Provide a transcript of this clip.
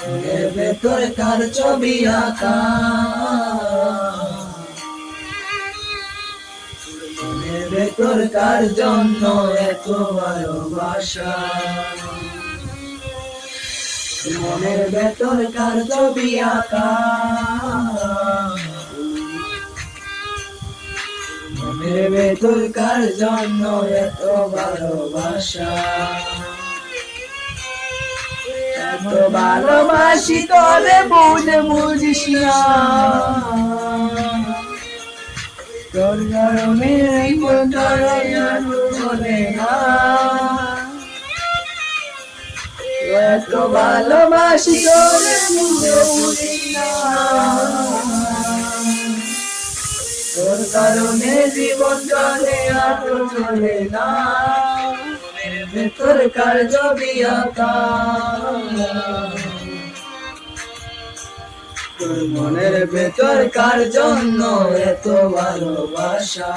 মনের ভেতর কার ছবি আঁকা, মনের ভেতর কার জন্য এত ভালোবাসা, মনের ভেতর কার ছবি আঁকা, মনের ভেতর কার জন্য এত ভালোবাসা। এত ভালোবাসি তোরে বুঝিস না, তোর কারণে এই মনটারে আর চলে না। এত ভালোবাসি তোরে বুঝিস না, তোর কারণে জীবন চলে আর চলে না। মনের ভেতর কার ছবি আঁকা, তোর মনের ভেতর কার জন্য এত ভালোবাসা।